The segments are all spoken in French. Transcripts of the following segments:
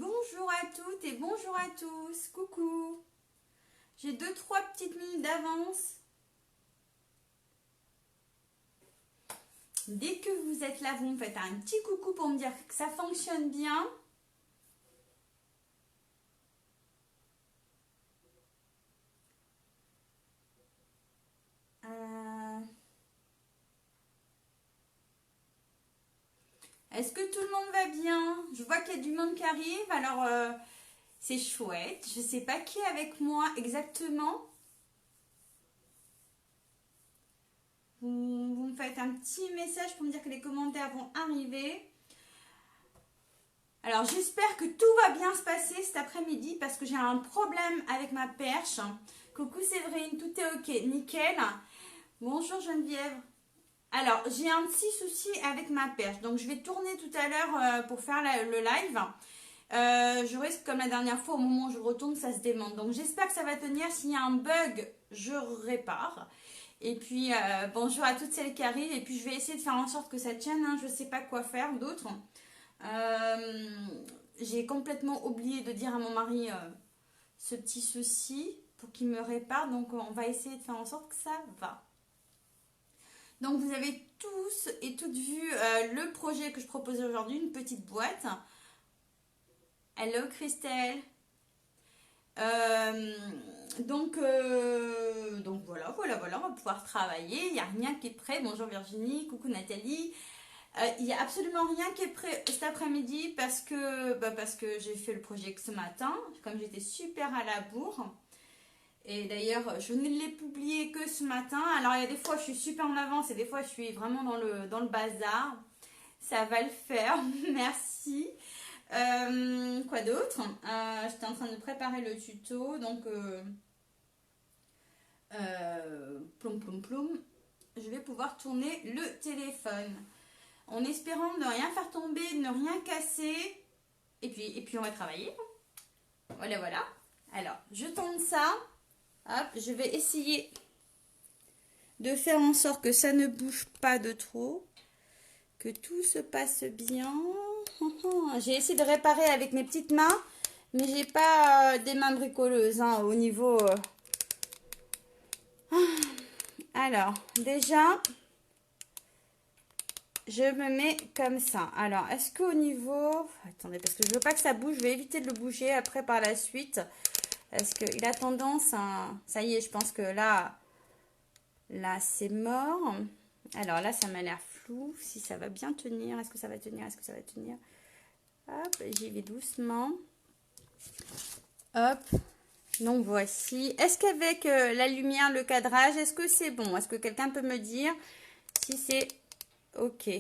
Bonjour à toutes et bonjour à tous. Coucou. J'ai 2-3 petites minutes d'avance. Dès que vous êtes là, vous me faites un petit coucou pour me dire que ça fonctionne bien. Est-ce que tout le monde va bien? Je vois qu'il y a du monde qui arrive, alors c'est chouette. Je ne sais pas qui est avec moi exactement. Vous me faites un petit message pour me dire que les commentaires vont arriver. Alors j'espère que tout va bien se passer cet après-midi parce que j'ai un problème avec ma perche. Coucou Séverine, tout est ok, nickel. Bonjour Geneviève. Alors j'ai un petit souci avec ma perche, donc je vais tourner tout à l'heure pour faire le live. Je risque comme la dernière fois, au moment où je retourne, ça se démonte. Donc j'espère que ça va tenir. S'il y a un bug, je répare. Et puis bonjour à toutes celles qui arrivent. Et puis je vais essayer de faire en sorte que ça tienne. Hein. Je ne sais pas quoi faire d'autre. J'ai complètement oublié de dire à mon mari ce petit souci pour qu'il me répare. Donc on va essayer de faire en sorte que ça va. Donc vous avez tous et toutes vu le projet que je propose aujourd'hui, une petite boîte. Hello Christelle. Donc voilà, on va pouvoir travailler. Il n'y a rien qui est prêt. Bonjour Virginie, coucou Nathalie. Il n'y a absolument rien qui est prêt cet après-midi parce que j'ai fait le projet ce matin, comme j'étais super à la bourre. Et d'ailleurs, je ne l'ai publié que ce matin. Alors, il y a des fois, je suis super en avance et des fois, je suis vraiment dans le bazar. Ça va le faire. Merci. Quoi d'autre? J'étais en train de préparer le tuto. Donc, ploum, ploum, ploum. Je vais pouvoir tourner le téléphone. En espérant ne rien faire tomber, ne rien casser. Et puis on va travailler. Voilà. Alors, je tourne ça. Hop, je vais essayer de faire en sorte que ça ne bouge pas de trop. Que tout se passe bien. J'ai essayé de réparer avec mes petites mains. Mais j'ai pas des mains bricoleuses hein, au niveau... Alors, déjà... Je me mets comme ça. Alors, est-ce qu'au niveau... Attendez, parce que je veux pas que ça bouge. Je vais éviter de le bouger après par la suite. Parce qu'il a tendance à... Ça y est, je pense que là, c'est mort. Alors là, ça m'a l'air flou. Si ça va bien tenir. Est-ce que ça va tenir? Est-ce que ça va tenir? Hop, j'y vais doucement. Hop. Donc, voici. Est-ce qu'avec la lumière, le cadrage, est-ce que c'est bon? Est-ce que quelqu'un peut me dire si c'est... Ok.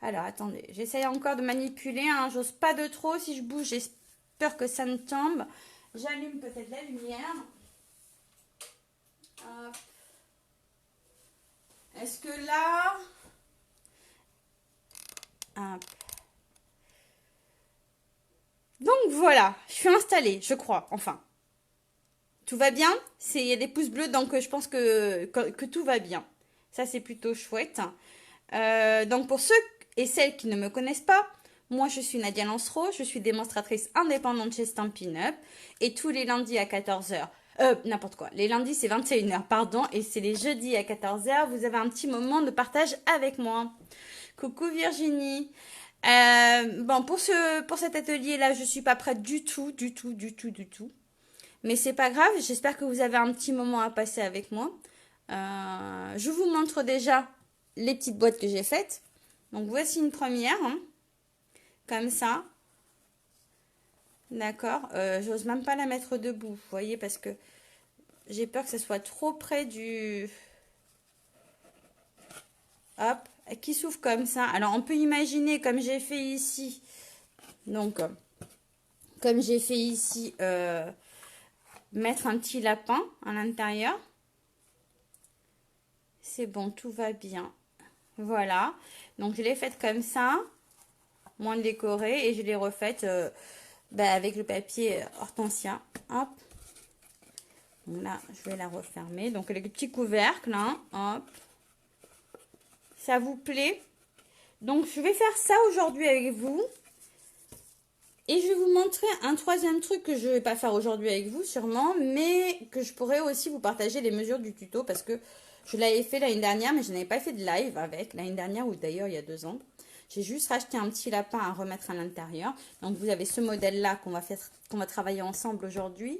Alors, attendez. J'essaye encore de manipuler. Hein. J'ose pas de trop. Si je bouge, j'espère que ça ne tombe. J'allume peut-être la lumière. Est-ce que là... Hop. Donc, voilà. Je suis installée, je crois. Enfin. Tout va bien? Il y a des pouces bleus, donc je pense que tout va bien. Ça, c'est plutôt chouette. Donc pour ceux et celles qui ne me connaissent pas, moi je suis Nadia Lancereau, je suis démonstratrice indépendante chez Stampin' Up et tous les lundis à 14h, n'importe quoi, les lundis c'est 21h, pardon, et c'est les jeudis à 14h, vous avez un petit moment de partage avec moi. Coucou Virginie. Bon, pour cet atelier-là, je suis pas prête du tout. Mais c'est pas grave, j'espère que vous avez un petit moment à passer avec moi. Je vous montre déjà les petites boîtes que j'ai faites. Donc voici une première, hein, comme ça. D'accord. J'ose même pas la mettre debout, vous voyez, parce que j'ai peur que ça soit trop près du... Hop, qui s'ouvre comme ça. Alors on peut imaginer comme j'ai fait ici. Donc, comme j'ai fait ici, mettre un petit lapin à l'intérieur. C'est bon, tout va bien. Voilà. Donc, je l'ai faite comme ça, moins décorée, et je l'ai refaite avec le papier hortensia. Hop. Donc là, je vais la refermer. Donc, avec le petit couvercle, hein, hop. Ça vous plaît? Donc, je vais faire ça aujourd'hui avec vous. Et je vais vous montrer un troisième truc que je ne vais pas faire aujourd'hui avec vous sûrement, mais que je pourrais aussi vous partager les mesures du tuto parce que je l'avais fait l'année dernière, mais je n'avais pas fait de live avec l'année dernière ou d'ailleurs il y a 2 ans. J'ai juste racheté un petit lapin à remettre à l'intérieur. Donc vous avez ce modèle-là qu'on va travailler ensemble aujourd'hui.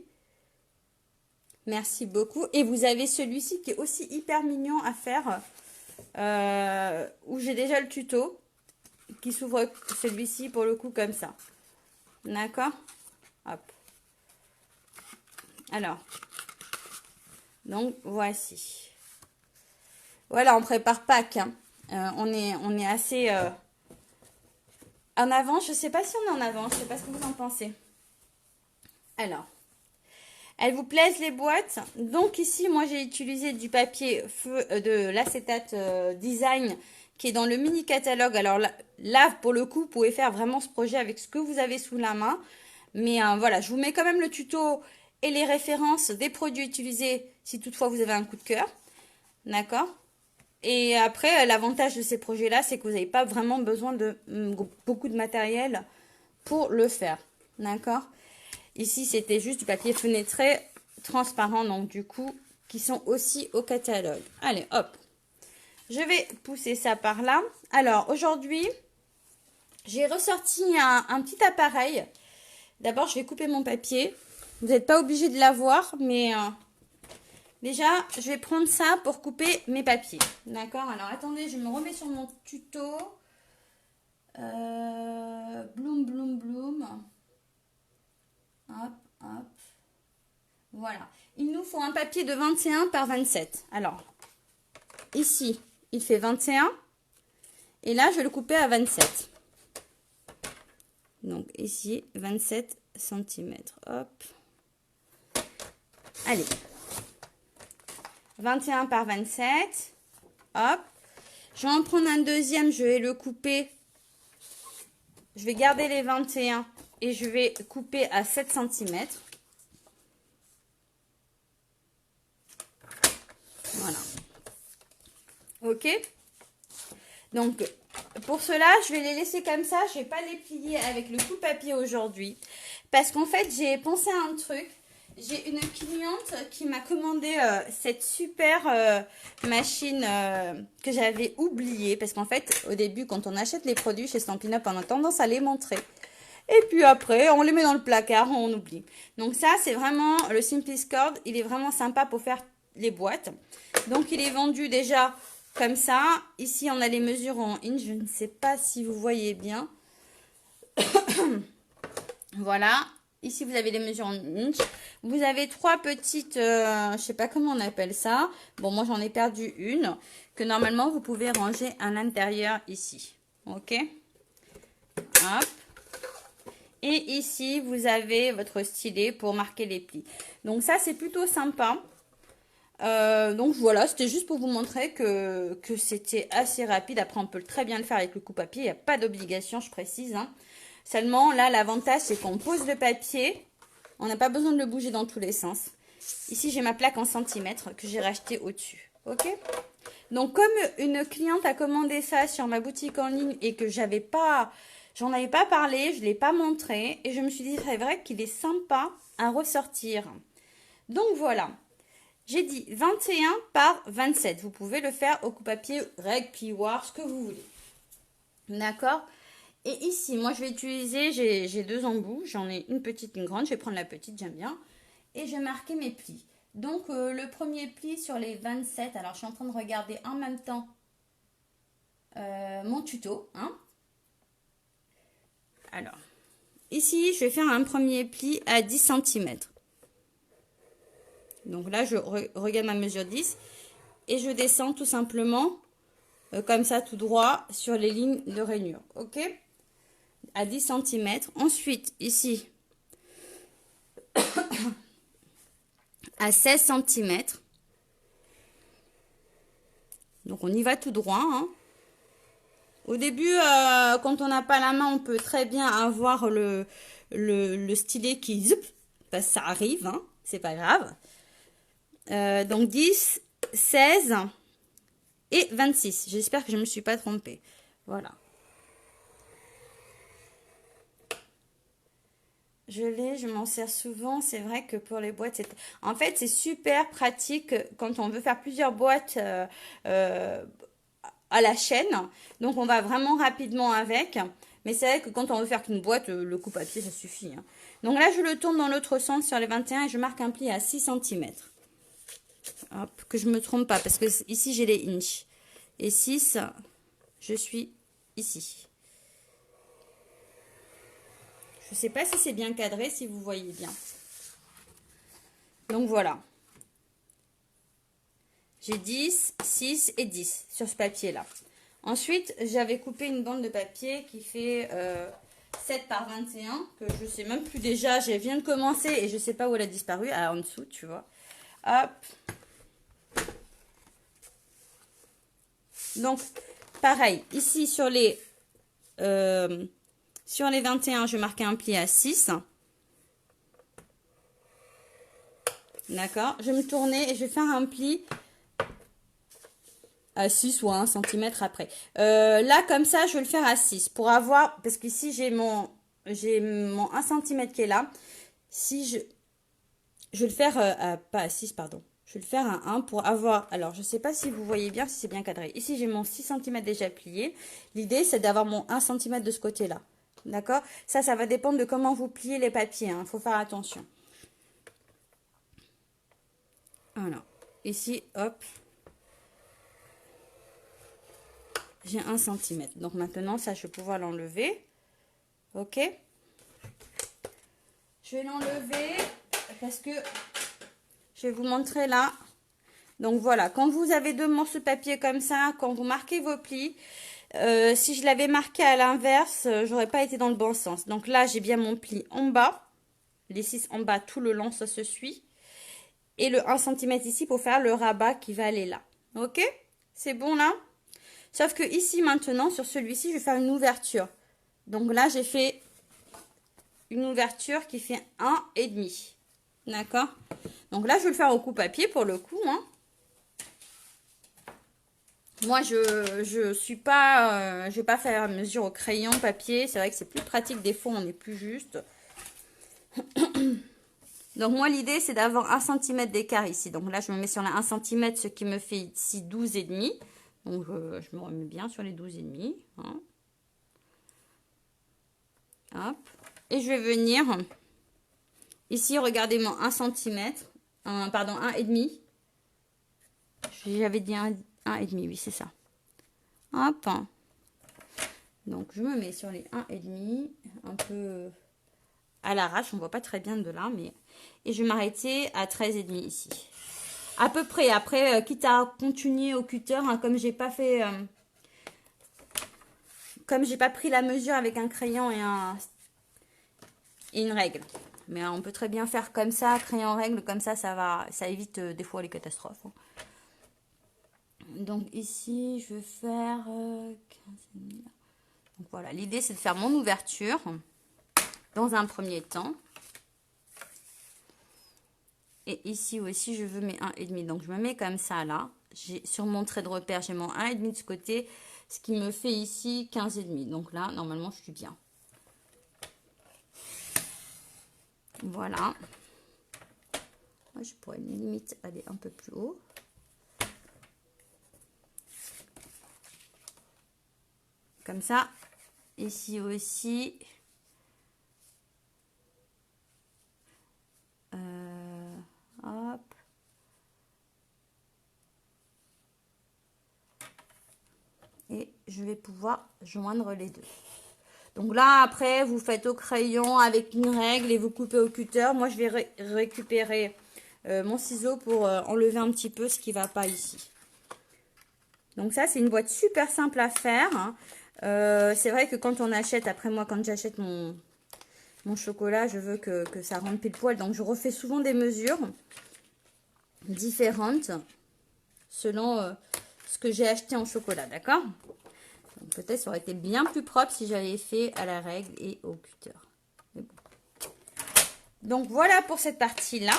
Merci beaucoup. Et vous avez celui-ci qui est aussi hyper mignon à faire, où j'ai déjà le tuto qui s'ouvre celui-ci pour le coup comme ça. D'accord? Hop. Alors, donc voici. Voilà, on prépare Pâques. Hein. On est assez en avant. Je ne sais pas si on est en avant. Je ne sais pas ce que vous en pensez. Alors, elles vous plaisent les boîtes. Donc ici, moi j'ai utilisé du papier feu de l'acétate design qui est dans le mini catalogue. Alors là, pour le coup, vous pouvez faire vraiment ce projet avec ce que vous avez sous la main. Mais voilà, je vous mets quand même le tuto et les références des produits utilisés si toutefois vous avez un coup de cœur. D'accord? Et après, l'avantage de ces projets-là, c'est que vous n'avez pas vraiment besoin de beaucoup de matériel pour le faire. D'accord? Ici, c'était juste du papier fenêtré transparent, donc du coup, qui sont aussi au catalogue. Allez, hop. Je vais pousser ça par là. Alors, aujourd'hui, j'ai ressorti un petit appareil. D'abord, je vais couper mon papier. Vous n'êtes pas obligé de l'avoir, mais déjà, je vais prendre ça pour couper mes papiers. D'accord? Alors, attendez, je me remets sur mon tuto. Bloom, bloom, bloom. Hop, hop. Voilà. Il nous faut un papier de 21 par 27. Alors, ici, il fait 21. Et là, je vais le couper à 27. Donc, ici, 27 cm. Hop. Allez. 21 par 27. Hop. Je vais en prendre un deuxième. Je vais le couper. Je vais garder les 21 et je vais couper à 7 cm. Voilà. Ok. Donc, pour cela, je vais les laisser comme ça. Je ne vais pas les plier avec le coupe-papier aujourd'hui. Parce qu'en fait, j'ai pensé à un truc. J'ai une cliente qui m'a commandé cette super machine que j'avais oubliée. Parce qu'en fait, au début, quand on achète les produits chez Stampin' Up, on a tendance à les montrer. Et puis après, on les met dans le placard, on oublie. Donc ça, c'est vraiment le Simpliscord. Il est vraiment sympa pour faire les boîtes. Donc, il est vendu déjà comme ça. Ici, on a les mesures en inch. Je ne sais pas si vous voyez bien. Voilà. Ici, vous avez les mesures en inch. Vous avez 3 petites, je ne sais pas comment on appelle ça. Bon, moi, j'en ai perdu une. Que normalement, vous pouvez ranger à l'intérieur ici. Ok. Hop. Et ici, vous avez votre stylet pour marquer les plis. Donc ça, c'est plutôt sympa. Donc voilà, c'était juste pour vous montrer que c'était assez rapide. Après, on peut très bien le faire avec le coupe-papier. Il n'y a pas d'obligation, je précise. Hein. Seulement, là, l'avantage, c'est qu'on pose le papier. On n'a pas besoin de le bouger dans tous les sens. Ici, j'ai ma plaque en centimètres que j'ai racheté au-dessus. Ok? Donc, comme une cliente a commandé ça sur ma boutique en ligne et que j'en avais pas parlé, je ne l'ai pas montré. Et je me suis dit, c'est vrai qu'il est sympa à ressortir. Donc, voilà. J'ai dit 21 par 27. Vous pouvez le faire au coupe-papier, règle, plioir, ce que vous voulez. D'accord? Et ici, moi, je vais utiliser, j'ai 2 embouts. J'en ai une petite, une grande. Je vais prendre la petite, j'aime bien. Et je vais marquer mes plis. Donc, le premier pli sur les 27. Alors, je suis en train de regarder en même temps mon tuto. Hein? Alors, ici, je vais faire un premier pli à 10 cm. Donc là, je regarde ma mesure 10 et je descends tout simplement comme ça, tout droit sur les lignes de rainure. Ok? À 10 cm. Ensuite, ici, à 16 cm. Donc, on y va tout droit. Hein. Au début, quand on n'a pas la main, on peut très bien avoir le stylet qui zoup, parce que ça arrive, hein, c'est pas grave. Donc 10, 16 et 26. J'espère que je ne me suis pas trompée. Voilà. je m'en sers souvent. C'est vrai que pour les boîtes, en fait, c'est super pratique quand on veut faire plusieurs boîtes euh, à la chaîne. Donc, on va vraiment rapidement avec. Mais c'est vrai que quand on veut faire qu'une boîte, le coupe-papier, ça suffit, hein. Donc là, je le tourne dans l'autre sens sur les 21 et je marque un pli à 6 centimètres. Hop, que je me trompe pas, parce que ici, j'ai les inches. Et 6, je suis ici. Je ne sais pas si c'est bien cadré, si vous voyez bien. Donc voilà. J'ai 10, 6 et 10 sur ce papier-là. Ensuite, j'avais coupé une bande de papier qui fait 7 par 21, que je sais même plus déjà. Je viens de commencer et je sais pas où elle a disparu. Ah, en dessous, tu vois. Hop. Donc, pareil, ici sur les 21, je marquais un pli à 6. D'accord. Je vais me tourner et je vais faire un pli à 6 ou à 1 cm après. Là, comme ça, je vais le faire à 6 pour avoir, parce qu'ici, j'ai mon 1 cm qui est là. Si je vais le faire, pas à 6, pardon. Je vais le faire à 1 pour avoir, alors je ne sais pas si vous voyez bien, si c'est bien cadré. Ici, j'ai mon 6 cm déjà plié. L'idée, c'est d'avoir mon 1 cm de ce côté-là. D'accord? Ça va dépendre de comment vous pliez les papiers, hein. Faut faire attention. Voilà. Ici, hop. J'ai 1 cm. Donc maintenant, ça, je vais pouvoir l'enlever. Ok? Je vais l'enlever parce que je vais vous montrer là. Donc voilà, quand vous avez deux morceaux de papier comme ça, quand vous marquez vos plis, si je l'avais marqué à l'inverse, j'aurais pas été dans le bon sens. Donc là, j'ai bien mon pli en bas. Les 6 en bas, tout le long, ça se suit. Et le 1 cm ici pour faire le rabat qui va aller là. Ok? C'est bon là? Sauf que ici maintenant, sur celui-ci, je vais faire une ouverture. Donc là, j'ai fait une ouverture qui fait 1,5. D'accord? Donc là, je vais le faire au coupe-papier pour le coup, hein. Moi, je suis pas, je vais pas faire mesure au crayon, papier. C'est vrai que c'est plus pratique. Des fois, on est plus juste. Donc moi, l'idée, c'est d'avoir 1 cm d'écart ici. Donc là, je me mets sur la 1 cm, ce qui me fait ici 12,5. Donc, je me remets bien sur les 12,5. Hein. Hop. Et je vais venir ici, regardez mon 1 cm. Pardon, 1,5. J'avais dit 1,5, oui, c'est ça. Hop. Donc, je me mets sur les 1,5, un peu à l'arrache. On voit pas très bien de là, mais... Et je vais m'arrêter à 13,5 ici. À peu près. Après, quitte à continuer au cutter, hein, comme j'ai pas fait... comme j'ai pas pris la mesure avec un crayon et une règle. Mais on peut très bien faire comme ça, crayon règle, comme ça, ça évite des fois les catastrophes. Hein. Donc ici, je vais faire 15,5. Donc voilà, l'idée c'est de faire mon ouverture dans un premier temps. Et ici aussi, je veux mes 1,5. Donc je me mets comme ça là. Sur mon trait de repère, j'ai mon 1,5 de ce côté, ce qui me fait ici 15,5. Donc là, normalement, je suis bien. Voilà. Moi, je pourrais limite aller un peu plus haut. Comme ça. Ici aussi. Hop. Et je vais pouvoir joindre les deux. Donc là, après, vous faites au crayon avec une règle et vous coupez au cutter. Moi, je vais récupérer mon ciseau pour enlever un petit peu ce qui ne va pas ici. Donc ça, c'est une boîte super simple à faire. Hein. C'est vrai que quand on achète, après moi, quand j'achète mon chocolat, je veux que ça rentre pile poil. Donc, je refais souvent des mesures différentes selon ce que j'ai acheté en chocolat, d'accord? Peut-être ça aurait été bien plus propre si j'avais fait à la règle et au cutter. Bon. Donc voilà pour cette partie-là.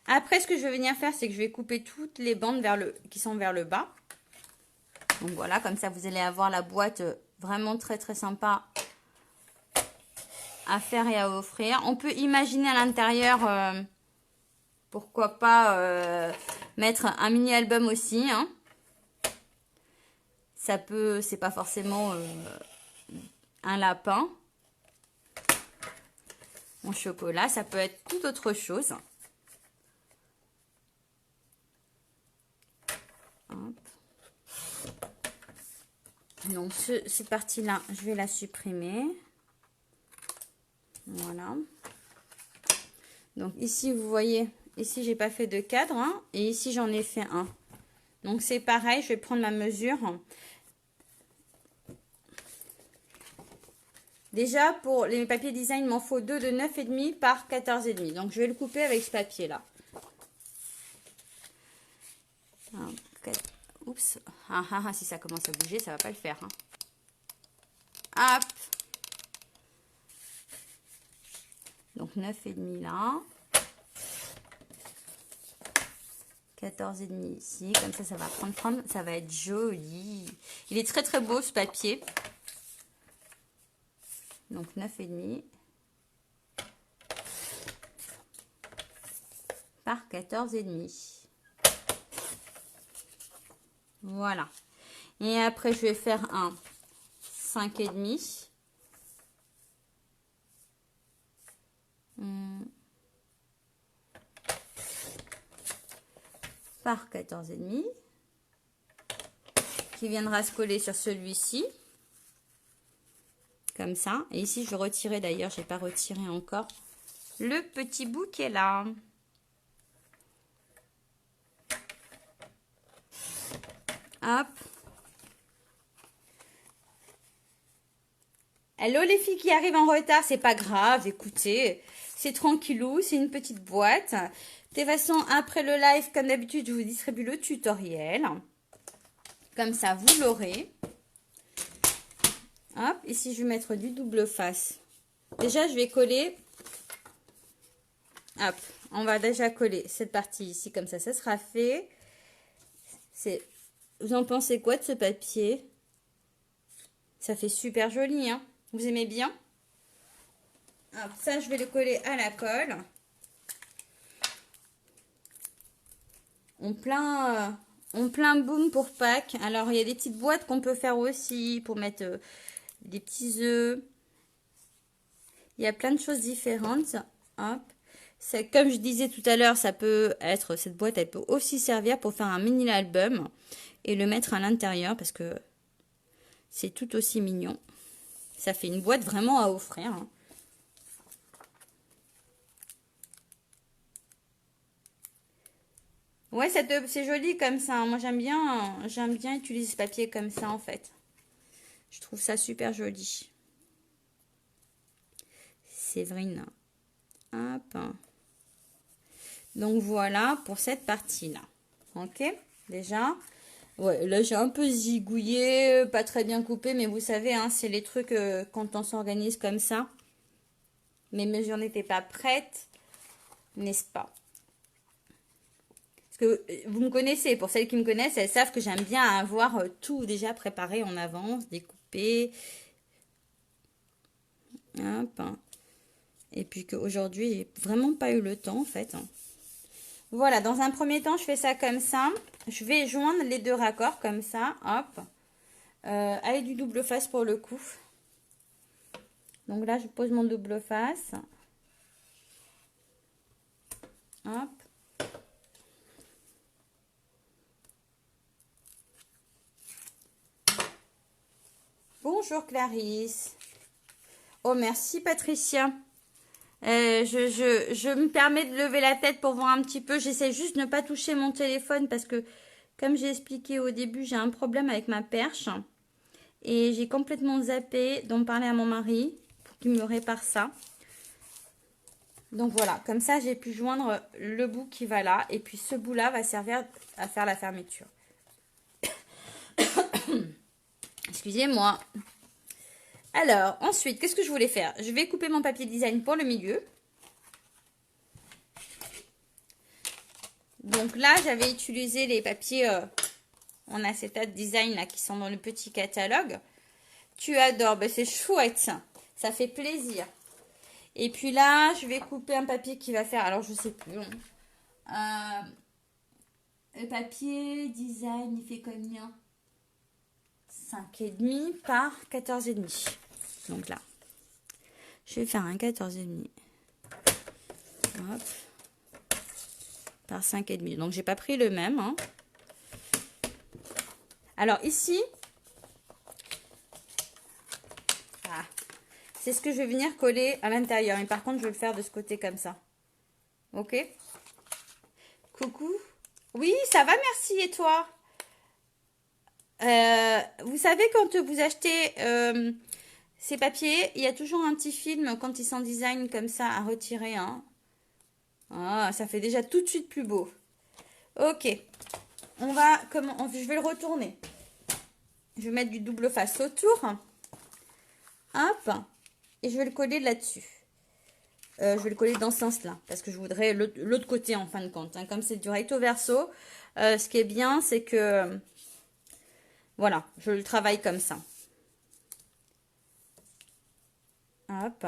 Après, ce que je vais venir faire, c'est que je vais couper toutes les bandes qui sont vers le bas. Donc voilà, comme ça vous allez avoir la boîte vraiment très très sympa à faire et à offrir. On peut imaginer à l'intérieur, pourquoi pas mettre un mini album aussi, hein. Ça peut, c'est pas forcément un lapin en chocolat, ça peut être tout autre chose. Hop. Donc cette partie-là, je vais la supprimer. Voilà. Donc ici, vous voyez, ici, j'ai pas fait de cadre, hein, et ici, j'en ai fait un. Donc c'est pareil, je vais prendre ma mesure. Déjà, pour les papiers design, il m'en faut 2 de 9,5 par 14,5. Donc je vais le couper avec ce papier-là. Oups. Si ça commence à bouger, ça va pas le faire, hein. Hop. Donc 9,5 là. 14,5 ici. Comme ça va prendre forme. Ça va être joli. Il est très très beau ce papier. Donc 9,5 par 14,5. Voilà. Et après, je vais faire un 5,5. Par 14,5. Qui viendra se coller sur celui-ci. Comme ça. Et ici, je vais retirer, d'ailleurs, je n'ai pas retiré encore le petit bout qui est là. Hop. Hello les filles qui arrivent en retard, c'est pas grave, écoutez, c'est tranquillou, c'est une petite boîte. De toute façon, après le live, comme d'habitude, je vous distribue le tutoriel. Comme ça, vous l'aurez. Hop, ici, je vais mettre du double face. Déjà, je vais coller. Hop, on va déjà coller cette partie ici, comme ça sera fait. Vous en pensez quoi de ce papier? Ça fait super joli, hein? Vous aimez bien? Hop, ça, je vais le coller à la colle. En plein boom pour Pâques. Alors, il y a des petites boîtes qu'on peut faire aussi pour mettre des petits œufs. Il y a plein de choses différentes. Hop. Comme je disais tout à l'heure, ça peut être, cette boîte, elle peut aussi servir pour faire un mini album et le mettre à l'intérieur parce que c'est tout aussi mignon. Ça fait une boîte vraiment à offrir, hein. Ouais, c'est joli comme ça, hein. Moi, j'aime bien utiliser ce papier comme ça, en fait. Je trouve ça super joli. Séverine. Hop. Donc, voilà pour cette partie-là. Ok? Déjà. Ouais, là, j'ai un peu zigouillé, pas très bien coupé, mais vous savez, hein, c'est les trucs quand on s'organise comme ça. Mes mesures n'étaient pas prêtes, n'est-ce pas? Parce que vous me connaissez, pour celles qui me connaissent, elles savent que j'aime bien avoir tout déjà préparé en avance, découpé. Hop. Et puis qu'aujourd'hui, j'ai vraiment pas eu le temps en fait. Voilà, dans un premier temps, je fais ça comme ça. Je vais joindre les deux raccords comme ça, hop. Avec du double face pour le coup. Donc là, je pose mon double face. Hop. Bonjour Clarisse. Oh, merci Patricia. Je me permets de lever la tête pour voir un petit peu. J'essaie juste de ne pas toucher mon téléphone parce que, comme j'ai expliqué au début, j'ai un problème avec ma perche. Et j'ai complètement zappé d'en parler à mon mari pour qu'il me répare ça. Donc voilà, comme ça, j'ai pu joindre le bout qui va là. Et puis ce bout-là va servir à faire la fermeture. Excusez-moi. Alors, ensuite, qu'est-ce que je voulais faire? Je vais couper mon papier design pour le milieu. Donc là, j'avais utilisé les papiers en acétate design là, qui sont dans le petit catalogue. Tu adores, ben, c'est chouette, ça fait plaisir. Et puis là, je vais couper un papier qui va faire, alors je sais plus. Le papier design, il fait combien? 5,5 par 14,5. Donc là, je vais faire un 14,5. Hop. Par 5,5. Donc, j'ai pas pris le même. Hein. Alors, ici, c'est ce que je vais venir coller à l'intérieur. Mais par contre, je vais le faire de ce côté comme ça. Ok? Coucou. Oui, ça va, merci. Et toi? Vous savez, quand vous achetez ces papiers, il y a toujours un petit film quand ils sont design comme ça à retirer. Hein. Ah, ça fait déjà tout de suite plus beau. Ok. Je vais le retourner. Je vais mettre du double face autour. Hop. Et je vais le coller là-dessus. Je vais le coller dans ce sens-là. Parce que je voudrais l'autre côté en fin de compte. Hein. Comme c'est du recto verso. Ce qui est bien, c'est que... Voilà. Je le travaille comme ça. Hop.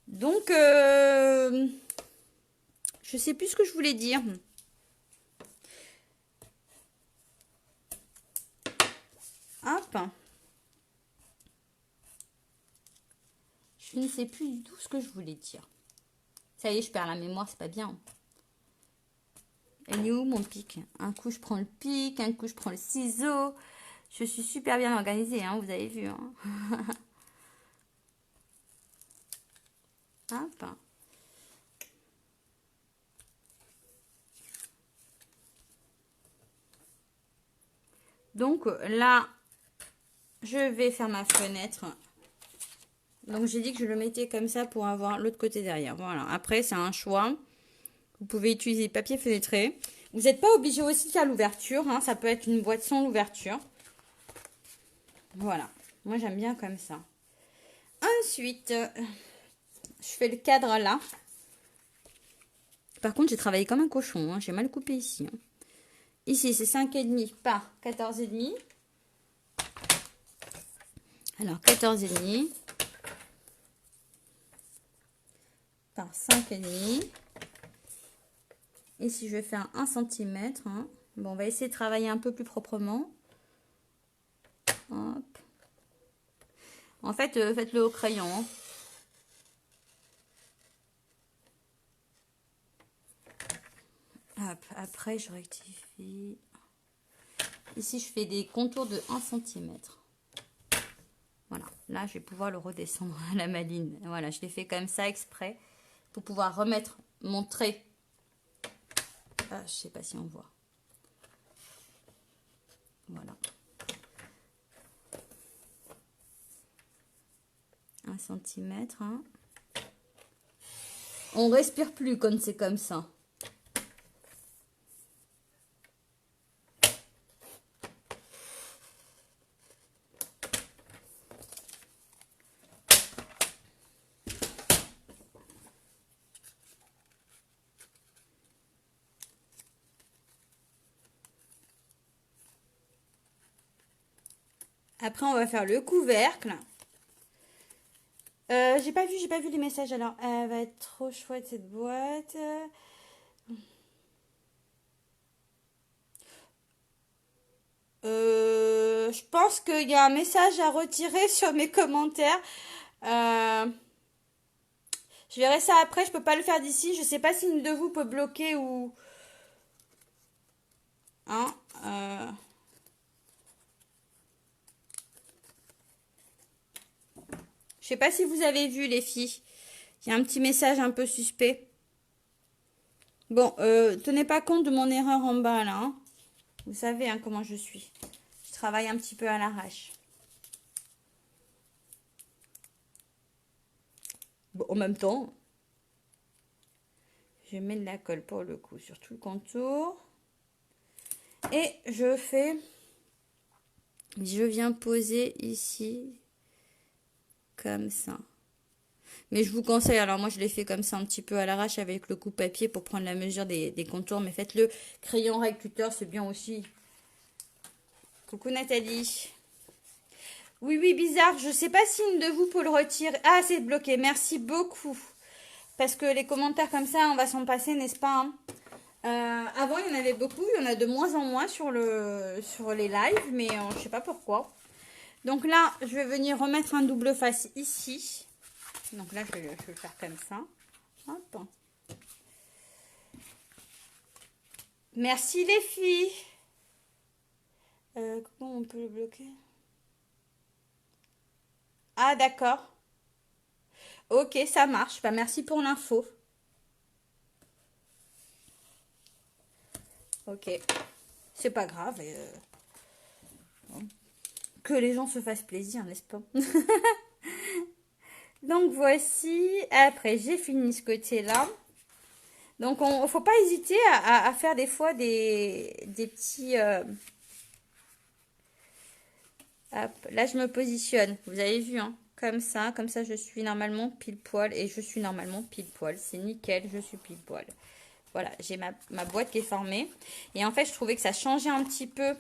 Donc, je sais plus ce que je voulais dire. Hop. Je ne sais plus du tout ce que je voulais dire. Ça y est, je perds la mémoire, c'est pas bien. Elle est où mon pic? Un coup, je prends le pic, un coup, je prends le ciseau. Je suis super bien organisée, hein, vous avez vu. Hein. Hop. Donc là, je vais faire ma fenêtre. Donc j'ai dit que je le mettais comme ça pour avoir l'autre côté derrière. Voilà. Après, c'est un choix. Vous pouvez utiliser papier fenêtré. Vous n'êtes pas obligé aussi de faire l'ouverture. Hein. Ça peut être une boîte sans l'ouverture. Voilà. Moi, j'aime bien comme ça. Ensuite, je fais le cadre là. Par contre, j'ai travaillé comme un cochon. Hein. J'ai mal coupé ici. Hein. Ici, c'est 5,5 par 14,5. Alors, 14,5 par 5,5. Ici, je vais faire 1 cm. Hein. Bon, on va essayer de travailler un peu plus proprement. Hop. En fait, faites-le au crayon. Hein. Hop. Après, je rectifie. Ici, je fais des contours de 1 cm. Voilà. Là, je vais pouvoir le redescendre à la maline. Voilà, je l'ai fait comme ça exprès pour pouvoir remettre mon trait. Ah, je sais pas si on voit. Voilà. 1 cm. Hein. On respire plus quand c'est comme ça. Après, on va faire le couvercle. J'ai pas vu les messages alors. Elle va être trop chouette cette boîte. Je pense qu'il y a un message à retirer sur mes commentaires. Je verrai ça après. Je peux pas le faire d'ici. Je sais pas si une de vous peut bloquer ou. Hein, Je sais pas si vous avez vu les filles. Il y a un petit message un peu suspect. Bon, tenez pas compte de mon erreur en bas là. Hein. Vous savez hein, comment je suis. Je travaille un petit peu à l'arrache. Bon, en même temps, je mets de la colle pour le coup sur tout le contour. Et je viens poser ici, comme ça. Mais je vous conseille, alors moi je l'ai fait comme ça un petit peu à l'arrache avec le coupe-papier pour prendre la mesure des contours. Mais faites-le crayon rectuteur, c'est bien aussi. Coucou Nathalie. Oui, oui, bizarre. Je sais pas si une de vous peut le retirer. Ah, c'est bloqué. Merci beaucoup. Parce que les commentaires comme ça, on va s'en passer, n'est-ce pas, hein? Avant, il y en avait beaucoup. Il y en a de moins en moins sur sur les lives. Mais je sais pas pourquoi. Donc là, je vais venir remettre un double face ici. Donc là, je vais le faire comme ça. Hop. Merci les filles. Comment on peut le bloquer? Ah, d'accord. Ok, ça marche. Bah, merci pour l'info. Ok. C'est pas grave. Que les gens se fassent plaisir, n'est-ce pas? Donc voici. Après, j'ai fini ce côté-là. Donc, on faut pas hésiter à faire des fois des petits... hop, là, je me positionne. Vous avez vu, hein? Comme ça, je suis normalement pile poil. Et je suis normalement pile poil. C'est nickel, je suis pile poil. Voilà, j'ai ma boîte qui est formée. Et en fait, je trouvais que ça changeait un petit peu.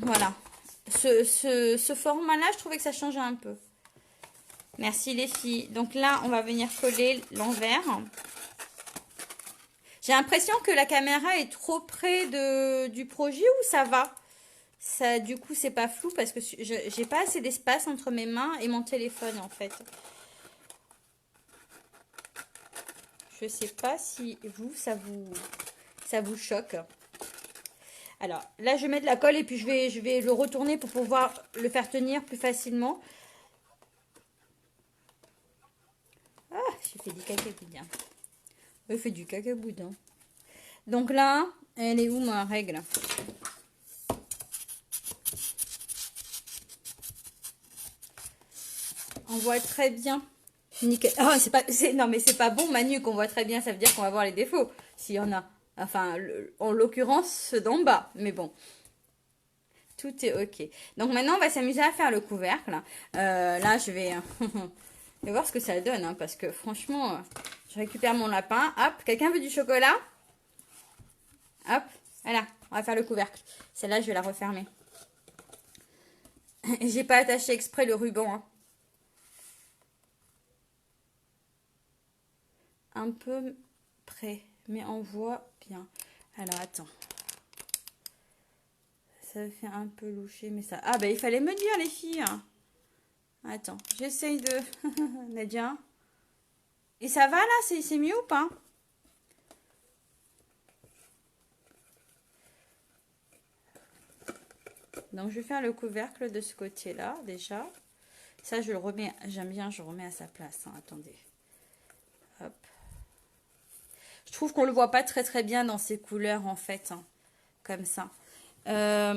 Voilà. Ce format-là, je trouvais que ça changeait un peu. Merci les filles. Donc là, on va venir coller l'envers. J'ai l'impression que la caméra est trop près du projet ou ça va? Ça, du coup, c'est pas flou parce que j'ai pas assez d'espace entre mes mains et mon téléphone en fait. Je sais pas si ça vous choque. Alors là, je vais mettre la colle et puis je vais le retourner pour pouvoir le faire tenir plus facilement. Ah, j'ai fait du cacaboudin. Je fais du cacaboudin. Donc là, elle est où ma règle? On voit très bien. Nickel. Oh, non, mais c'est pas bon, Manu, qu'on voit très bien. Ça veut dire qu'on va voir les défauts, s'il y en a. Enfin, en l'occurrence, ceux d'en bas. Mais bon, tout est ok. Donc maintenant, on va s'amuser à faire le couvercle. Là, je vais, je vais voir ce que ça donne, hein, parce que franchement, je récupère mon lapin. Hop, quelqu'un veut du chocolat? Hop, voilà, on va faire le couvercle. Celle-là, je vais la refermer. Et j'ai pas attaché exprès le ruban, hein. Un peu près, mais on voit bien. Alors, attends. Ça fait un peu loucher, mais ça... Ah, ben, il fallait me dire, les filles. Attends, j'essaye de... Nadia. Et ça va, là? C'est mieux ou pas? Donc, je vais faire le couvercle de ce côté-là, déjà. Ça, je le remets... J'aime bien, je remets à sa place. Hein. Attendez. Hop. Je trouve qu'on le voit pas très très bien dans ces couleurs, en fait. Hein. Comme ça. Là,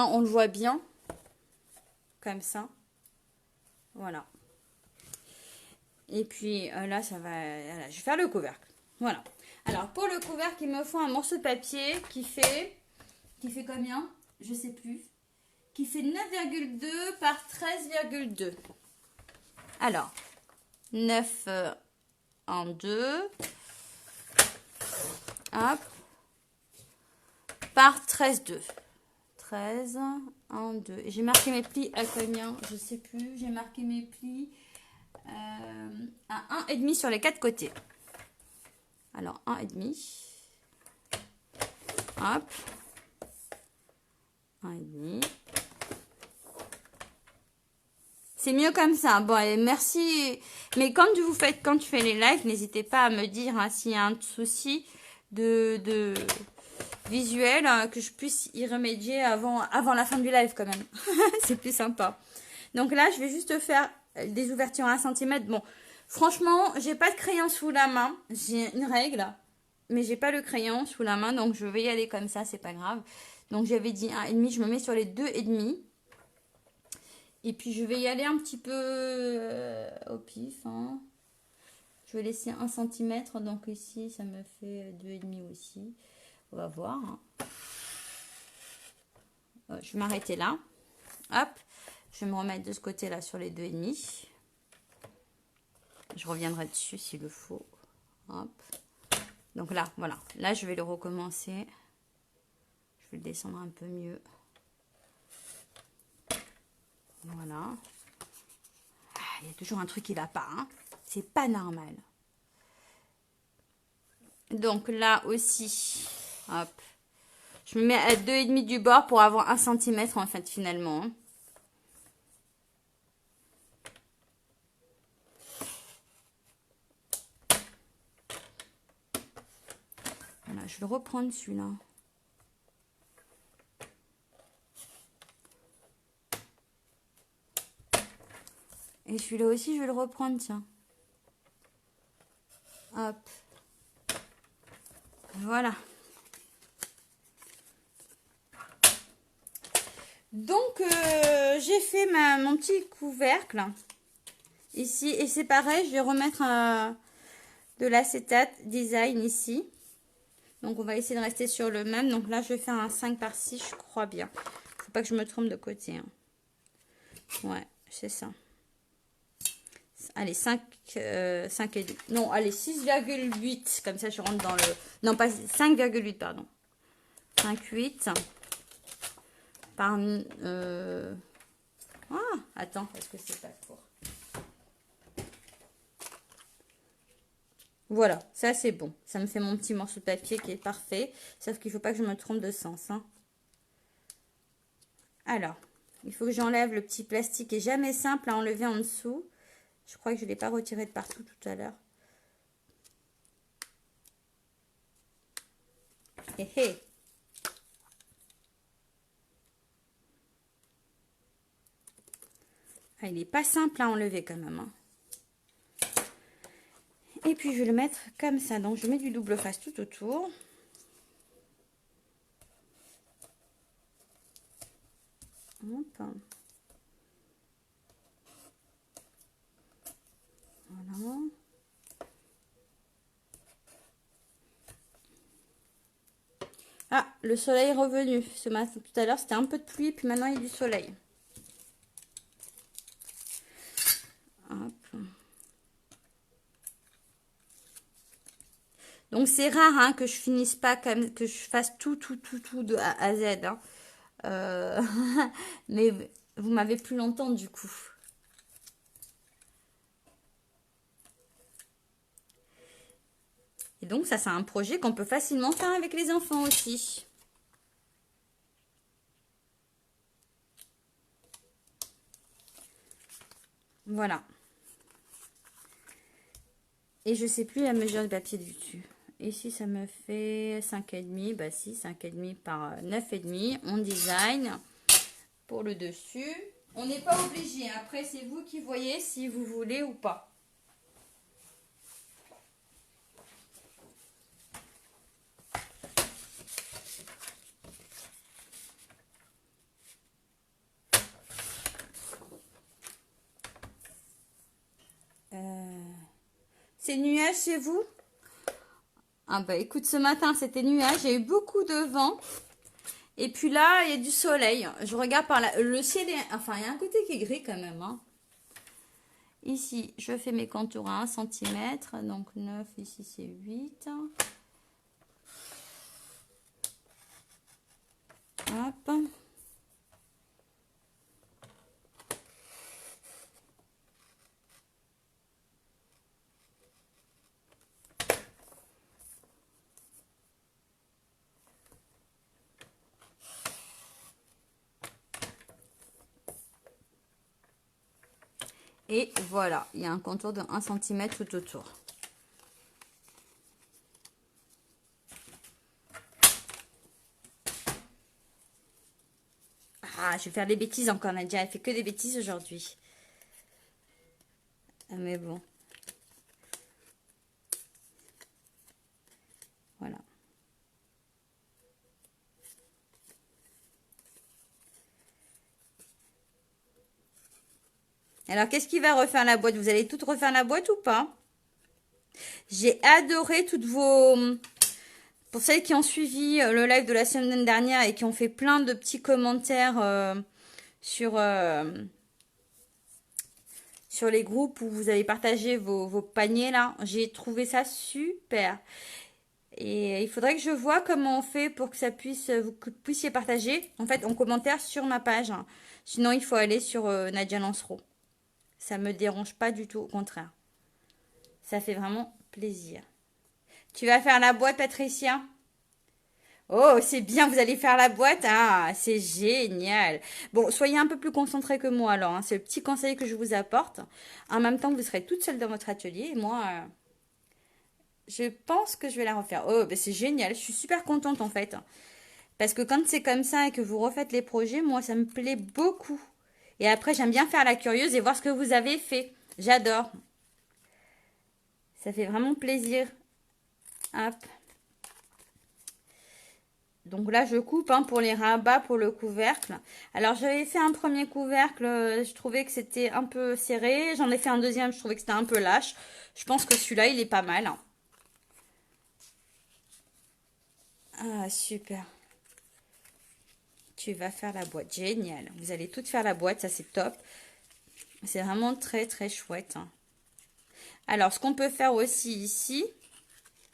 on le voit bien. Comme ça. Voilà. Et puis là, ça va... Voilà, je vais faire le couvercle. Voilà. Alors, pour le couvercle, il me faut un morceau de papier qui fait combien? Je sais plus. Qui fait 9,2 par 13,2. Alors, 9 en 2. Hop. Par 13,2. 13 en 2. Et j'ai marqué mes plis à combien? Je sais plus. J'ai marqué mes plis à 1,5 sur les 4 côtés. Alors, 1,5. Hop. 1,5. C'est mieux comme ça. Bon, et merci. Mais quand tu fais les lives, n'hésitez pas à me dire hein, s'il y a un souci de visuel, que je puisse y remédier avant la fin du live quand même. C'est plus sympa. Donc là, je vais juste faire des ouvertures à 1 cm. Bon, franchement, j'ai pas de crayon sous la main. J'ai une règle, mais j'ai pas le crayon sous la main. Donc je vais y aller comme ça, c'est pas grave. Donc j'avais dit 1,5, je me mets sur les 2,5. Et puis je vais y aller un petit peu au pif. Hein. Je vais laisser 1 cm. Donc ici, ça me fait 2,5 aussi. On va voir. Hein. Je vais m'arrêter là. Hop. Je vais me remettre de ce côté-là sur les 2,5. Je reviendrai dessus s'il le faut. Hop. Donc là, voilà. Là, je vais le recommencer. vais le descendre un peu mieux. Voilà. Ah, il y a toujours un truc qui va pas, hein. C'est pas normal. Donc là aussi, hop. Je me mets à 2,5 du bord pour avoir 1 cm en fait finalement. Voilà, je vais le reprendre celui-là. Et celui-là aussi, je vais le reprendre, tiens. Hop. Voilà. Donc, j'ai fait mon petit couvercle ici. Et c'est pareil, je vais remettre de l'acétate design ici. Donc, on va essayer de rester sur le même. Donc là, je vais faire un 5 par 6, je crois bien. Faut pas que je me trompe de côté, hein. Ouais, c'est ça. Allez, 5 et demi. Non, allez, 6,8. Comme ça, je rentre dans le... Non, pas 5,8, pardon. 5,8. Par... Ah, attends, parce que c'est pas court. Voilà, ça c'est bon. Ça me fait mon petit morceau de papier qui est parfait. Sauf qu'il ne faut pas que je me trompe de sens, hein. Alors, il faut que j'enlève le petit plastique qui est jamais simple à enlever en dessous. Je crois que je ne l'ai pas retiré de partout tout à l'heure. Hé hé. Ah, il n'est pas simple à enlever quand même, hein. Et puis je vais le mettre comme ça. Donc je mets du double face tout autour. Hop. Voilà. Ah, le soleil est revenu. Ce matin, tout à l'heure, c'était un peu de pluie, puis maintenant il y a du soleil. Hop. Donc c'est rare, hein, que je finisse pas comme que je fasse tout de A à Z, hein. Mais vous m'avez plus longtemps du coup. Et donc ça c'est un projet qu'on peut facilement faire avec les enfants aussi. Voilà. Et je sais plus la mesure du papier du dessus. Ici, ça me fait 5,5. Bah si, 5,5 par 9,5. On design pour le dessus. On n'est pas obligé. Après, c'est vous qui voyez si vous voulez ou pas. C'est nuage chez vous? Ah bah écoute, ce matin, c'était nuage. Il y a eu beaucoup de vent. Et puis là, il y a du soleil. Je regarde par là. Le ciel est... Enfin, il y a un côté qui est gris quand même, hein. Ici, je fais mes contours à 1 cm. Donc 9, ici c'est 8. Hop. Et voilà, il y a un contour de 1 cm tout autour. Ah, je vais faire des bêtises encore, Nadia. Elle fait que des bêtises aujourd'hui. Ah, mais bon. Voilà. Alors, qu'est-ce qui va refaire la boîte? Vous allez toutes refaire la boîte ou pas? J'ai adoré toutes vos... Pour celles qui ont suivi le live de la semaine dernière et qui ont fait plein de petits commentaires sur les groupes où vous avez partagé vos paniers là, j'ai trouvé ça super. Et il faudrait que je vois comment on fait pour que ça puisse, vous que vous puissiez partager, en fait, en commentaire sur ma page. Sinon, il faut aller sur Nadia Lancereau. Ça me dérange pas du tout, au contraire. Ça fait vraiment plaisir. Tu vas faire la boîte, Patricia? Oh, c'est bien, vous allez faire la boîte. Ah, c'est génial. Bon, soyez un peu plus concentrés que moi alors, hein. C'est le petit conseil que je vous apporte. En même temps, vous serez toute seule dans votre atelier. Et moi, je pense que je vais la refaire. Oh, ben c'est génial. Je suis super contente en fait. Parce que quand c'est comme ça et que vous refaites les projets, moi, ça me plaît beaucoup. Et après, j'aime bien faire la curieuse et voir ce que vous avez fait. J'adore. Ça fait vraiment plaisir. Hop. Donc là, je coupe hein, pour les rabats, pour le couvercle. Alors, j'avais fait un premier couvercle, je trouvais que c'était un peu serré. J'en ai fait un deuxième, je trouvais que c'était un peu lâche. Je pense que celui-là, il est pas mal. Ah, super. Tu vas faire la boîte. Génial. Vous allez toutes faire la boîte, ça c'est top. C'est vraiment très, très chouette. Alors, ce qu'on peut faire aussi ici,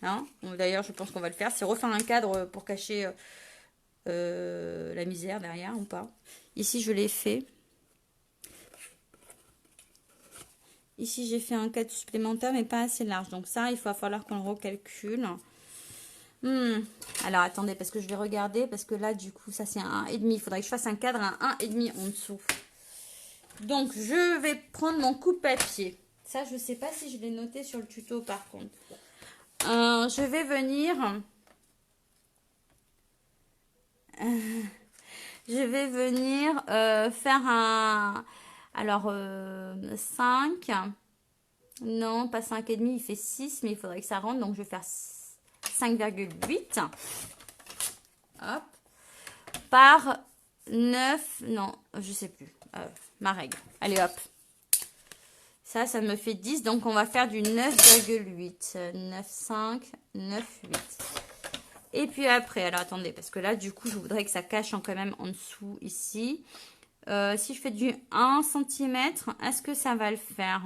hein, d'ailleurs, je pense qu'on va le faire, c'est refaire un cadre pour cacher la misère derrière ou pas. Ici, je l'ai fait. Ici, j'ai fait un cadre supplémentaire, mais pas assez large. Donc ça, il va falloir qu'on le recalcule. Alors, attendez, parce que je vais regarder. Parce que là, du coup, ça, c'est un 1,5. Il faudrait que je fasse un cadre à 1,5 en dessous. Donc, je vais prendre mon coupe-papier. Ça, je ne sais pas si je l'ai noté sur le tuto, par contre. Je vais venir... je vais venir faire un... Alors, 5... Non, pas 5,5, il fait 6, mais il faudrait que ça rentre. Donc, je vais faire 5,8. Hop. Par 9. Non, je sais plus. Ma règle. Allez, hop. Ça me fait 10. Donc, on va faire du 9,8. 9,5, 9,8. Et puis après, alors attendez, parce que là, du coup, je voudrais que ça cache quand même en dessous, ici. Si je fais du 1 cm, est-ce que ça va le faire?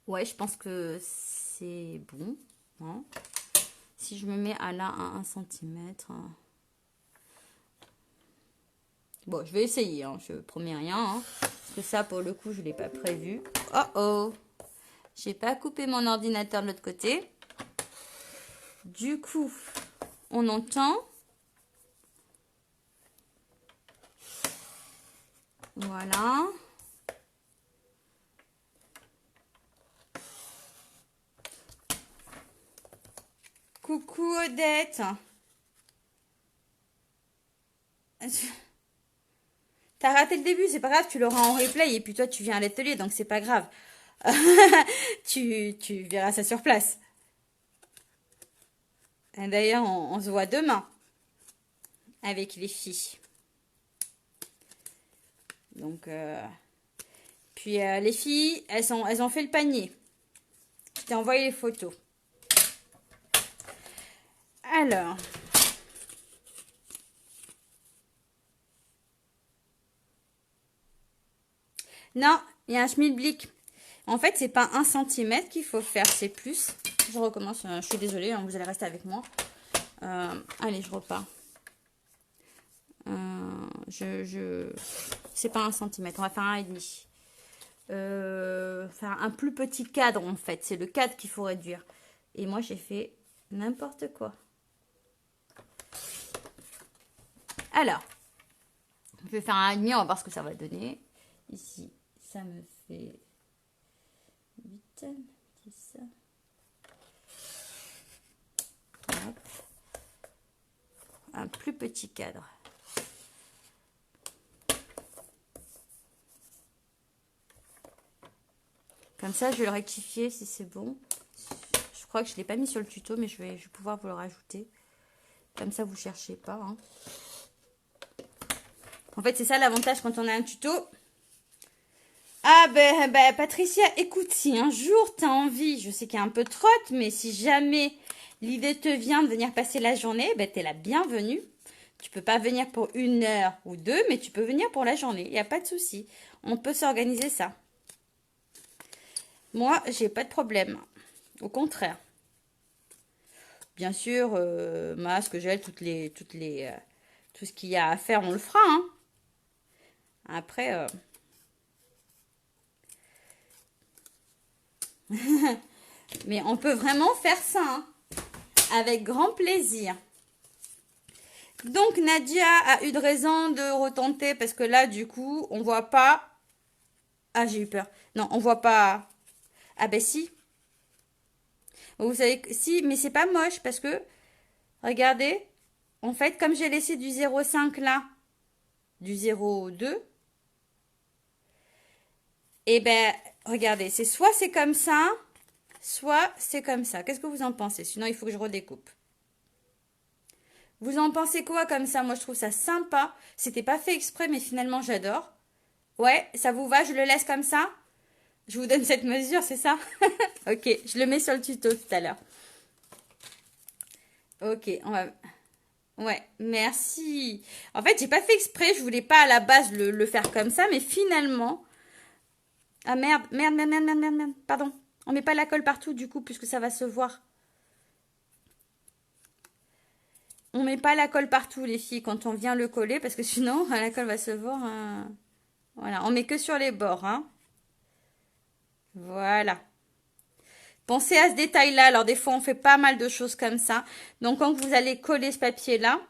Ouais, je pense que c'est bon. Hein. Si je me mets à là à 1 cm. Bon, je vais essayer. Hein. Je promets rien. Hein. Parce que ça, pour le coup, je ne l'ai pas prévu. Oh oh. J'ai pas coupé mon ordinateur de l'autre côté. Du coup, on entend. Voilà. Coucou Odette. T'as raté le début, c'est pas grave, tu l'auras en replay et puis toi tu viens à l'atelier donc c'est pas grave. tu verras ça sur place. D'ailleurs, on se voit demain avec les filles. Donc, puis les filles, elles ont fait le panier. Je t'ai envoyé les photos. Alors. Non, il y a un schmilblick. En fait, c'est pas 1 cm qu'il faut faire, c'est plus. Je recommence, je suis désolée, hein, vous allez rester avec moi. Allez, je repars. C'est pas 1 cm, on va faire 1,5. Faire un plus petit cadre en fait, c'est le cadre qu'il faut réduire. Et moi, j'ai fait n'importe quoi. Alors, je vais faire un 1,5, on va voir ce que ça va donner. Ici, ça me fait 8, 10. Hop. Un plus petit cadre. Comme ça, je vais le rectifier si c'est bon. Je crois que je ne l'ai pas mis sur le tuto, mais je vais pouvoir vous le rajouter. Comme ça, vous ne cherchez pas. Hein. En fait, c'est ça l'avantage quand on a un tuto. Ah ben Patricia, écoute, si un jour tu as envie, je sais qu'il y a un peu de trotte, mais si jamais l'idée te vient de venir passer la journée, ben tu es la bienvenue. Tu peux pas venir pour 1 heure ou 2, mais tu peux venir pour la journée. Il n'y a pas de souci. On peut s'organiser ça. Moi, j'ai pas de problème. Au contraire. Bien sûr, masque, gel, tout ce qu'il y a à faire, on le fera, hein. Après, mais on peut vraiment faire ça, hein, avec grand plaisir. Donc, Nadia a eu de raison de retenter parce que là, du coup, on voit pas. Ah, j'ai eu peur. Non, on voit pas. Ah, ben si. Vous savez, si, mais c'est pas moche parce que, regardez, en fait, comme j'ai laissé du 0,5 là, du 0,2, et ben, regardez, soit c'est comme ça, soit c'est comme ça. Qu'est-ce que vous en pensez? Sinon, il faut que je redécoupe. Vous en pensez quoi comme ça? Moi, je trouve ça sympa. C'était pas fait exprès, mais finalement, j'adore. Ouais, ça vous va? Je le laisse comme ça? Je vous donne cette mesure, c'est ça? Ok, je le mets sur le tuto tout à l'heure. Ok, on va... Ouais, merci. En fait, j'ai pas fait exprès, je voulais pas à la base le faire comme ça, mais finalement... Ah merde, merde, merde, merde, merde, merde, merde. Pardon. On met pas la colle partout du coup, puisque ça va se voir. On met pas la colle partout, les filles, quand on vient le coller, parce que sinon, la colle va se voir. Voilà, on met que sur les bords, hein. Voilà. Pensez à ce détail-là. Alors, des fois, on fait pas mal de choses comme ça. Donc, quand vous allez coller ce papier-là,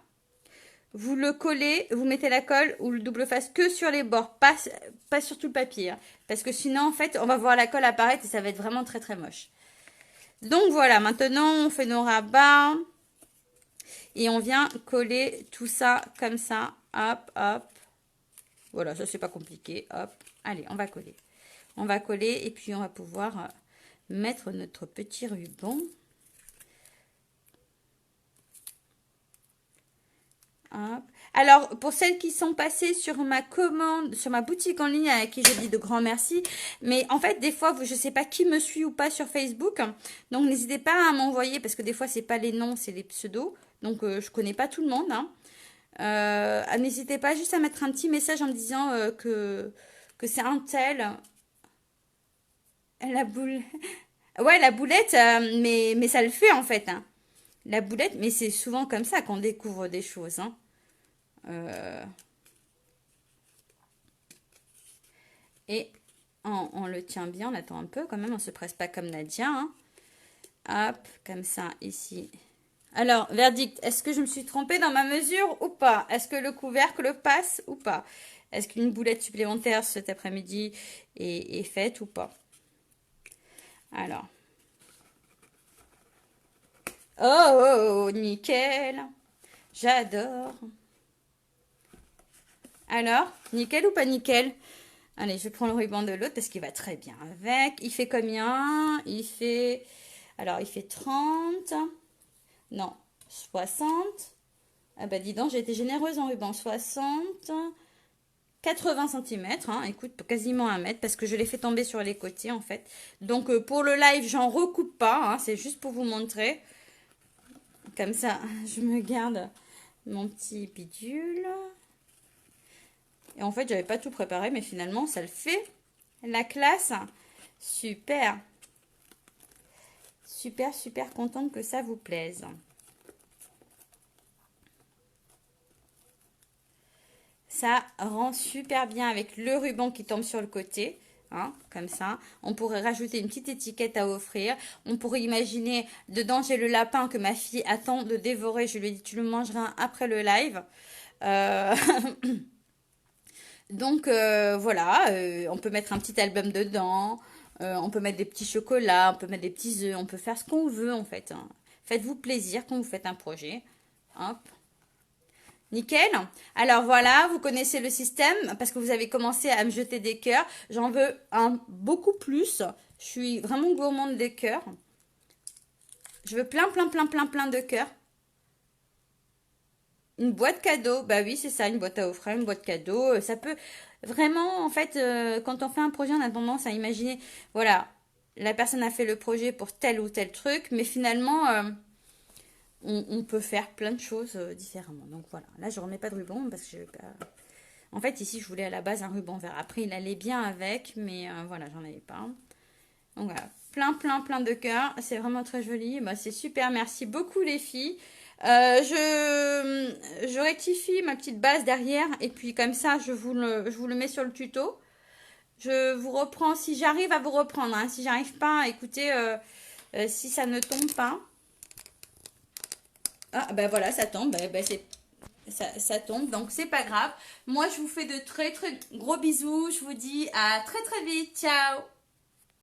vous le collez, vous mettez la colle ou le double face que sur les bords, pas sur tout le papier, hein. Parce que sinon, en fait, on va voir la colle apparaître et ça va être vraiment très, très moche. Donc, voilà. Maintenant, on fait nos rabats. Et on vient coller tout ça comme ça. Hop, hop. Voilà, ça, c'est pas compliqué. Hop. Allez, on va coller. On va coller et puis on va pouvoir mettre notre petit ruban. Hop. Alors, pour celles qui sont passées sur ma commande, sur ma boutique en ligne, à qui je dis de grands merci. Mais en fait, des fois, je ne sais pas qui me suit ou pas sur Facebook. Donc, n'hésitez pas à m'envoyer, parce que des fois, c'est pas les noms, c'est les pseudos. Donc, je connais pas tout le monde, hein. N'hésitez pas juste à mettre un petit message en me disant que c'est un tel. La boule. Ouais, la boulette, mais ça le fait en fait, hein. La boulette, mais c'est souvent comme ça qu'on découvre des choses, hein. Euh, et on le tient bien, on attend un peu quand même, on se presse pas comme Nadia, hein. Hop, comme ça, ici. Alors, verdict, est-ce que je me suis trompée dans ma mesure ou pas? Est-ce que le couvercle passe ou pas? Est-ce qu'une boulette supplémentaire cet après-midi est faite ou pas? Alors. Oh, nickel. J'adore. Alors, nickel ou pas nickel? Allez, je prends le ruban de l'autre parce qu'il va très bien avec. Il fait combien? Il fait... Alors, il fait 30. Non, 60. Ah bah dis donc, j'ai été généreuse en ruban. 60. 80 cm, hein, écoute, quasiment 1 mètre, parce que je l'ai fait tomber sur les côtés, en fait. Donc, pour le live, j'en recoupe pas, hein, c'est juste pour vous montrer. Comme ça, je me garde mon petit bidule. Et en fait, j'avais pas tout préparé, mais finalement, ça le fait. La classe, super. Super, super contente que ça vous plaise. Ça rend super bien avec le ruban qui tombe sur le côté. Hein, comme ça. On pourrait rajouter une petite étiquette à offrir. On pourrait imaginer, dedans j'ai le lapin que ma fille attend de dévorer. Je lui ai dit, tu le mangeras après le live. Donc voilà, on peut mettre un petit album dedans. On peut mettre des petits chocolats, on peut mettre des petits œufs. On peut faire ce qu'on veut en fait, hein. Faites-vous plaisir quand vous faites un projet. Hop. Nickel. Alors voilà, vous connaissez le système parce que vous avez commencé à me jeter des cœurs. J'en veux un beaucoup plus. Je suis vraiment gourmande des cœurs. Je veux plein, plein, plein, plein, plein de cœurs. Une boîte cadeau. Bah oui, c'est ça, une boîte à offrir, une boîte cadeau. Ça peut vraiment, en fait, quand on fait un projet, on a tendance à imaginer, voilà, la personne a fait le projet pour tel ou tel truc, mais finalement, on peut faire plein de choses différemment. Donc voilà, là je remets pas de ruban parce que je vais pas... En fait ici je voulais à la base un ruban vert. Après il allait bien avec, mais voilà, j'en avais pas. Donc voilà, plein de cœurs. C'est vraiment très joli. Bah, c'est super. Merci beaucoup les filles. Je rectifie ma petite base derrière et puis comme ça, je vous le mets sur le tuto. Je vous reprends si j'arrive à vous reprendre. Hein. Si j'arrive pas, écoutez, si ça ne tombe pas. Ah, ben voilà, ça tombe. Ça tombe, donc c'est pas grave. Moi, je vous fais de très gros bisous. Je vous dis à très vite. Ciao!